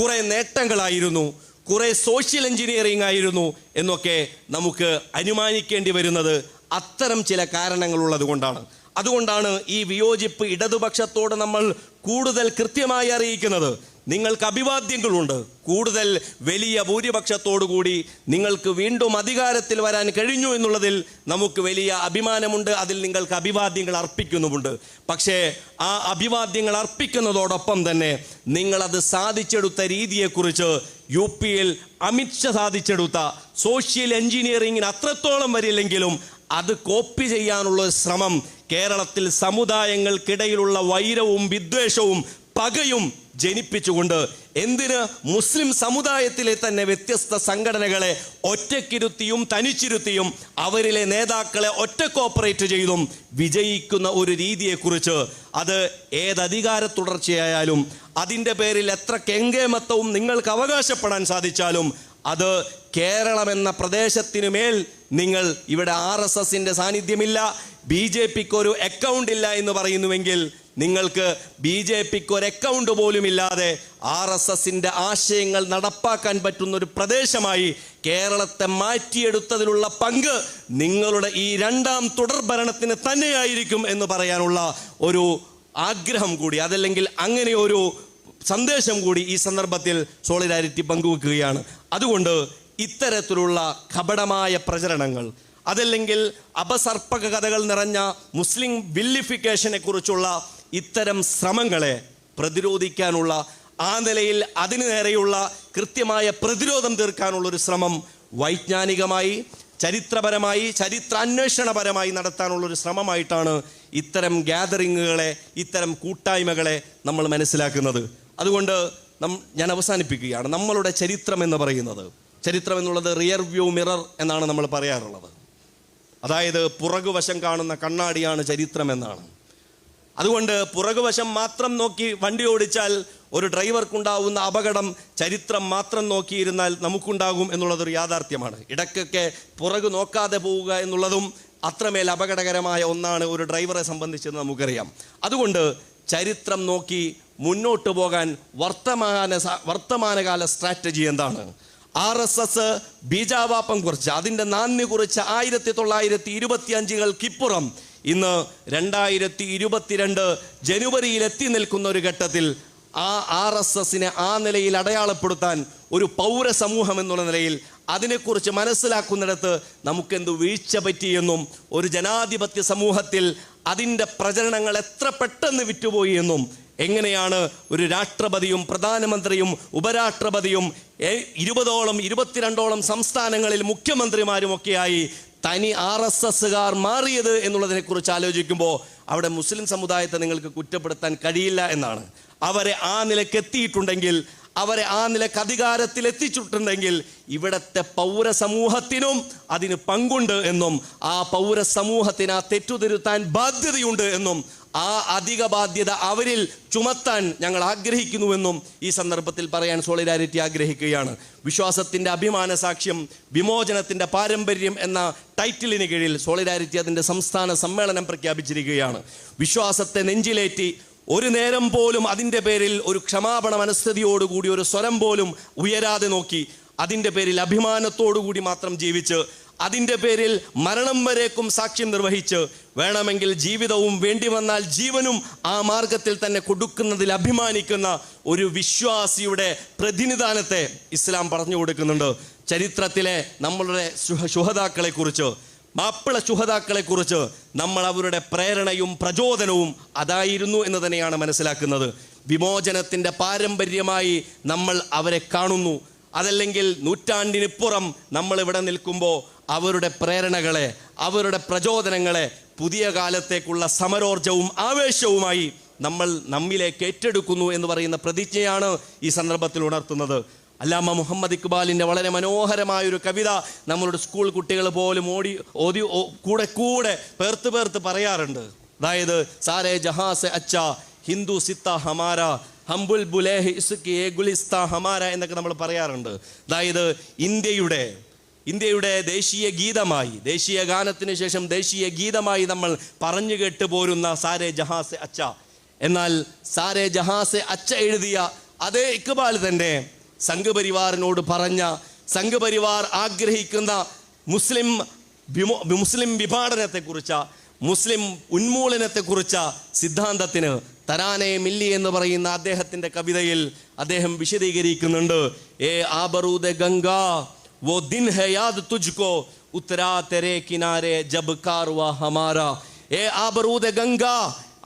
കുറേ നേട്ടങ്ങളായിരുന്നു, കുറേ സോഷ്യൽ എഞ്ചിനീയറിംഗ് ആയിരുന്നു എന്നൊക്കെ നമുക്ക് അനുമാനിക്കേണ്ടി വരുന്നത് അത്തരം ചില കാരണങ്ങളുള്ളത് കൊണ്ടാണ്. അതുകൊണ്ടാണ് ഈ വിയോജിപ്പ് ഇടതുപക്ഷത്തോട് നമ്മൾ കൂടുതൽ കൃത്യമായി അറിയിക്കുന്നത്. നിങ്ങൾക്ക് അഭിവാദ്യങ്ങളുണ്ട്, കൂടുതൽ വലിയ ഭൂരിപക്ഷത്തോടുകൂടി നിങ്ങൾക്ക് വീണ്ടും അധികാരത്തിൽ വരാൻ കഴിഞ്ഞു എന്നുള്ളതിൽ നമുക്ക് വലിയ അഭിമാനമുണ്ട്, അതിൽ നിങ്ങൾക്ക് അഭിവാദ്യങ്ങൾ അർപ്പിക്കുന്നുമുണ്ട്. പക്ഷേ ആ അഭിവാദ്യങ്ങൾ അർപ്പിക്കുന്നതോടൊപ്പം തന്നെ നിങ്ങളത് സാധിച്ചെടുത്ത രീതിയെക്കുറിച്ച് UP-യിൽ അമിത്ഷാ സാധിച്ചെടുത്ത സോഷ്യൽ എഞ്ചിനീയറിംഗിന് അത്രത്തോളം വരില്ലെങ്കിലും അത് കോപ്പി ചെയ്യാനുള്ള ശ്രമം കേരളത്തിൽ സമുദായങ്ങൾക്കിടയിലുള്ള വൈരവും വിദ്വേഷവും പകയും ജനിപ്പിച്ചുകൊണ്ട് എന്തിന് മുസ്ലിം സമുദായത്തിലെ തന്നെ വ്യത്യസ്ത സംഘടനകളെ ഒറ്റക്കിരുത്തിയും തനിച്ചിരുത്തിയും അവരിലെ നേതാക്കളെ ഓപ്പറേറ്റ് ചെയ്തും വിജയിക്കുന്ന ഒരു രീതിയെക്കുറിച്ച്, അത് ഏതധികാര തുടർച്ചയായാലും അതിൻ്റെ പേരിൽ എത്ര കെങ്കേമത്വവും നിങ്ങൾക്ക് അവകാശപ്പെടാൻ സാധിച്ചാലും, അത് കേരളം എന്ന പ്രദേശത്തിനു മേൽ നിങ്ങൾ ഇവിടെ RSSന്റെ സാന്നിധ്യമില്ല, BJPക്ക് ഒരു അക്കൗണ്ട് ഇല്ല എന്ന് പറയുന്നുവെങ്കിൽ, നിങ്ങൾക്ക് BJPക്ക് ഒരു അക്കൗണ്ട് പോലും ഇല്ലാതെ RSSന്റെ ആശയങ്ങൾ നടപ്പാക്കാൻ പറ്റുന്ന ഒരു പ്രദേശമായി കേരളത്തെ മാറ്റിയെടുത്തതിലുള്ള പങ്ക് നിങ്ങളുടെ ഈ രണ്ടാം തുടർ ഭരണത്തിന് തന്നെയായിരിക്കും എന്ന് പറയാനുള്ള ഒരു ആഗ്രഹം കൂടി, അതല്ലെങ്കിൽ അങ്ങനെ ഒരു സന്ദേശം കൂടി ഈ സന്ദർഭത്തിൽ സോളിഡാരിറ്റി പങ്കുവെക്കുകയാണ്. അതുകൊണ്ട് ഇത്തരത്തിലുള്ള കപടമായ പ്രചരണങ്ങൾ, അതല്ലെങ്കിൽ അപസർപ്പക കഥകൾ നിറഞ്ഞ മുസ്ലിം വില്ലിഫിക്കേഷനെ കുറിച്ചുള്ള ഇത്തരം ശ്രമങ്ങളെ പ്രതിരോധിക്കാനുള്ള, ആ നിലയിൽ അതിനു നേരെയുള്ള കൃത്യമായ പ്രതിരോധം തീർക്കാനുള്ളൊരു ശ്രമം വൈജ്ഞാനികമായി, ചരിത്രപരമായി, ചരിത്രാന്വേഷണപരമായി നടത്താനുള്ളൊരു ശ്രമമായിട്ടാണ് ഇത്തരം ഗ്യാതറിങ്ങുകളെ, ഇത്തരം കൂട്ടായ്മകളെ നമ്മൾ മനസ്സിലാക്കുന്നത്. അതുകൊണ്ട് ഞാൻ അവസാനിപ്പിക്കുകയാണ്. നമ്മളുടെ ചരിത്രം എന്ന് പറയുന്നത്, ചരിത്രം എന്നുള്ളത് റിയർ വ്യൂ മിറർ എന്നാണ് നമ്മൾ പറയാറുള്ളത്. അതായത് പുറകുവശം കാണുന്ന കണ്ണാടിയാണ് ചരിത്രം എന്നാണ്. അതുകൊണ്ട് പുറകുവശം മാത്രം നോക്കി വണ്ടി ഓടിച്ചാൽ ഒരു ഡ്രൈവർക്കുണ്ടാവുന്ന അപകടം ചരിത്രം മാത്രം നോക്കിയിരുന്നാൽ നമുക്കുണ്ടാകും എന്നുള്ളതൊരു യാഥാർത്ഥ്യമാണ്. ഇടയ്ക്കൊക്കെ പുറകു നോക്കാതെ പോവുക എന്നുള്ളതും അത്രമേൽ അപകടകരമായ ഒന്നാണ് ഒരു ഡ്രൈവറെ സംബന്ധിച്ചെന്ന് നമുക്കറിയാം. അതുകൊണ്ട് ചരിത്രം നോക്കി മുന്നോട്ട് പോകാൻ വർത്തമാനകാല സ്ട്രാറ്റജി എന്താണ്? RSS ബീജാവാപം കുറിച്ച്, അതിൻ്റെ നാന്ദി കുറിച്ച് 1925കൾക്കിപ്പുറം ഇന്ന് 2022 ജനുവരിയിൽ എത്തി നിൽക്കുന്ന ഒരു ഘട്ടത്തിൽ ആ RSSനെ ആ നിലയിൽ അടയാളപ്പെടുത്താൻ ഒരു പൗരസമൂഹം എന്നുള്ള നിലയിൽ അതിനെക്കുറിച്ച് മനസ്സിലാക്കുന്നിടത്ത് നമുക്കെന്ത് വീഴ്ച പറ്റിയെന്നും, ഒരു ജനാധിപത്യ സമൂഹത്തിൽ അതിൻ്റെ പ്രചരണങ്ങൾ എത്ര പെട്ടെന്ന് വിറ്റുപോയി എന്നും, എങ്ങനെയാണ് ഒരു രാഷ്ട്രപതിയും പ്രധാനമന്ത്രിയും ഉപരാഷ്ട്രപതിയും 22ഓളം സംസ്ഥാനങ്ങളിൽ മുഖ്യമന്ത്രിമാരുമൊക്കെയായി തനി RSSകാർ മാറിയത് എന്നുള്ളതിനെക്കുറിച്ച് ആലോചിക്കുമ്പോൾ അവിടെ മുസ്ലിം സമുദായത്തെ നിങ്ങൾക്ക് കുറ്റപ്പെടുത്താൻ കഴിയില്ല എന്നാണ്. അവരെ ആ നിലയ്ക്ക് എത്തിയിട്ടുണ്ടെങ്കിൽ, അവരെ ആ നിലയ്ക്ക് അധികാരത്തിൽ എത്തിച്ചിട്ടുണ്ടെങ്കിൽ ഇവിടത്തെ പൗരസമൂഹത്തിനും അതിന് പങ്കുണ്ട് എന്നും, ആ പൗരസമൂഹത്തിന് ആ തെറ്റുതിരുത്താൻ ബാധ്യതയുണ്ട് എന്നും, ആ അധിക ബാധ്യത അവരിൽ ചുമത്താൻ ഞങ്ങൾ ആഗ്രഹിക്കുന്നുവെന്നും ഈ സന്ദർഭത്തിൽ പറയാൻ സോളിഡാരിറ്റി ആഗ്രഹിക്കുകയാണ്. വിശ്വാസത്തിൻ്റെ അഭിമാന സാക്ഷ്യം, വിമോചനത്തിൻ്റെ പാരമ്പര്യം എന്ന ടൈറ്റിലിന് കീഴിൽ സോളിഡാരിറ്റി അതിൻ്റെ സംസ്ഥാന സമ്മേളനം പ്രഖ്യാപിച്ചിരിക്കുകയാണ്. വിശ്വാസത്തെ നെഞ്ചിലേറ്റി ഒരു നേരം പോലും അതിൻ്റെ പേരിൽ ഒരു ക്ഷമാപണ മനസ്ഥിതിയോടുകൂടി ഒരു സ്വരം പോലും ഉയരാതെ നോക്കി, അതിൻ്റെ പേരിൽ അഭിമാനത്തോടുകൂടി മാത്രം ജീവിച്ച്, അതിൻ്റെ പേരിൽ മരണം വരേക്കും സാക്ഷ്യം നിർവഹിച്ച്, വേണമെങ്കിൽ ജീവിതവും വേണ്ടി വന്നാൽ ജീവനും ആ മാർഗത്തിൽ തന്നെ കൊടുക്കുന്നതിൽ അഭിമാനിക്കുന്ന ഒരു വിശ്വാസിയുടെ പ്രതിനിധാനത്തെ ഇസ്ലാം പറഞ്ഞു കൊടുക്കുന്നുണ്ട്. ചരിത്രത്തിലെ നമ്മളുടെ ശുഹദാക്കളെക്കുറിച്ച്, മാപ്പിള ശുഹദാക്കളെക്കുറിച്ച് നമ്മൾ അവരുടെ പ്രേരണയും പ്രചോദനവും അതായിരുന്നു എന്ന് തന്നെയാണ് മനസ്സിലാക്കുന്നത്. വിമോചനത്തിൻ്റെ പാരമ്പര്യമായി നമ്മൾ അവരെ കാണുന്നു. അതല്ലെങ്കിൽ നൂറ്റാണ്ടിനിപ്പുറം നമ്മൾ ഇവിടെ നിൽക്കുമ്പോൾ അവരുടെ പ്രേരണകളെ, അവരുടെ പ്രചോദനങ്ങളെ പുതിയ കാലത്തേക്കുള്ള സമരോർജവും ആവേശവുമായി നമ്മൾ നമ്മിലേക്ക് ഏറ്റെടുക്കുന്നു എന്ന് പറയുന്ന പ്രതിജ്ഞയാണ് ഈ സന്ദർഭത്തിൽ ഉണർത്തുന്നത്. അല്ലാമ മുഹമ്മദ് ഇക്ബാലിൻ്റെ വളരെ മനോഹരമായൊരു കവിത നമ്മളുടെ സ്കൂൾ കുട്ടികൾ പോലും ഓതി കൂടെ പേർത്ത് പറയാറുണ്ട്. അതായത് സാരേ ജഹാസെ അച്ഛാ ഹിന്ദു സിത്ത ഹമാര ഹംബുൽ ബുലേഹ് ഇസ്കി ഏ ഗുലിസ്ത ഹമാര എന്നൊക്കെ നമ്മൾ പറയാറുണ്ട്. അതായത് ഇന്ത്യയുടെ ദേശീയ ഗീതമായി, ദേശീയ ഗാനത്തിന് ശേഷം ദേശീയ ഗീതമായി നമ്മൾ പറഞ്ഞു കേട്ട് പോരുന്ന സാരേ ജഹാസെ അച്ഛ. എന്നാൽ സാരേ ജഹാസെ അച്ഛ എഴുതിയ അതേ ഇക്ബാൽ തന്നെ സംഘപരിവാറിനോട് പറഞ്ഞ, സംഘപരിവാർ ആഗ്രഹിക്കുന്ന മുസ്ലിം വിഭാടനത്തെക്കുറിച്ച, മുസ്ലിം ഉന്മൂലനത്തെക്കുറിച്ച സിദ്ധാന്തത്തിന് തരാനെ മില്ലി എന്ന് പറയുന്ന അദ്ദേഹത്തിൻ്റെ കവിതയിൽ അദ്ദേഹം വിശദീകരിക്കുന്നുണ്ട്. ഏ ആബറൂദെ ഗംഗാ वो दिन है याद तुझको उतरा तेरे किनारे जब कारवा हमारा. ए आबरूद गंगा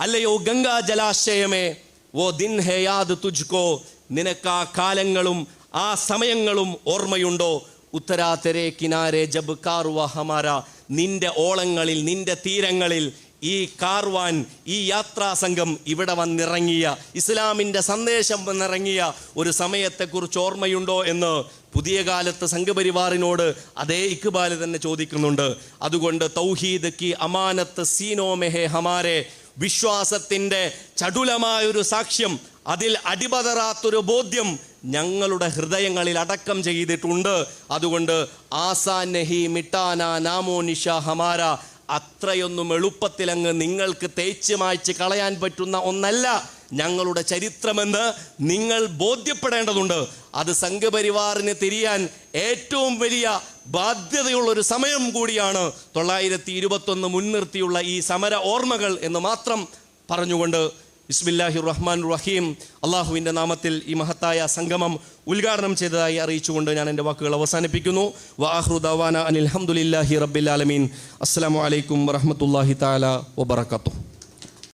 അല്ലയോ ഗംഗാ ജലാശയമേ, वो दिन है याद तुझको നിനക്ക് ആ കാലങ്ങളും ആ സമയങ്ങളും ഓർമ്മയുണ്ടോ? ഉത്തരാ തെരേ കിനാരെ ജബ് കാറുവ ഹമാര നിന്റെ ഓളങ്ങളിൽ, നിന്റെ തീരങ്ങളിൽ ഈ കാർവാൻ, ഈ യാത്രാ സംഘം ഇവിടെ വന്നിറങ്ങിയ, ഇസ്ലാമിൻ്റെ സന്ദേശം വന്നിറങ്ങിയ ഒരു സമയത്തെക്കുറിച്ച് ഓർമ്മയുണ്ടോ എന്ന് പുതിയ കാലത്ത് സംഘപരിവാറിനോട് അതേ ഇക്ബാൽ തന്നെ ചോദിക്കുന്നുണ്ട്. അതുകൊണ്ട് തൗഹീദ് കി അമാനത്ത് സീനോ മെഹെ ഹമാരെ, വിശ്വാസത്തിൻ്റെ ചടുലമായൊരു സാക്ഷ്യം, അതിൽ അടിപതറാത്തൊരു ബോധ്യം ഞങ്ങളുടെ ഹൃദയങ്ങളിൽ അടക്കം ചെയ്തിട്ടുണ്ട്. അതുകൊണ്ട് ആസാൻ നഹി മിട്ടാന നാമോ നിഷ ഹമാര, അത്രയൊന്നും എളുപ്പത്തിലങ്ങ് നിങ്ങൾക്ക് തേച്ച് മായ്ച്ച് കളയാൻ പറ്റുന്ന ഒന്നല്ല ഞങ്ങളുടെ ചരിത്രമെന്ന് നിങ്ങൾ ബോധ്യപ്പെടേണ്ടതുണ്ട്. അത് സംഘപരിവാറിന് തിരിയാൻ ഏറ്റവും വലിയ ബാധ്യതയുള്ളൊരു സമയം കൂടിയാണ് 921 മുൻനിർത്തിയുള്ള ഈ സമര ഓർമ്മകൾ എന്ന് മാത്രം പറഞ്ഞുകൊണ്ട് ബിസ്മില്ലാഹിർ റഹ്മാനിർ റഹീം, അള്ളാഹുവിൻ്റെ നാമത്തിൽ ഈ മഹത്തായ സംഗമം ഉദ്ഘാടനം ചെയ്തതായി അറിയിച്ചുകൊണ്ട് ഞാൻ എൻ്റെ വാക്കുകൾ അവസാനിപ്പിക്കുന്നു. വആഖിറു ദഅവാന അനിൽ ഹംദുലില്ലാഹി റബ്ബിൽ ആലമീൻ. അസ്സലാമു അലൈക്കും വറഹ്മത്തുള്ളാഹി തആല വബറകാതുഹു.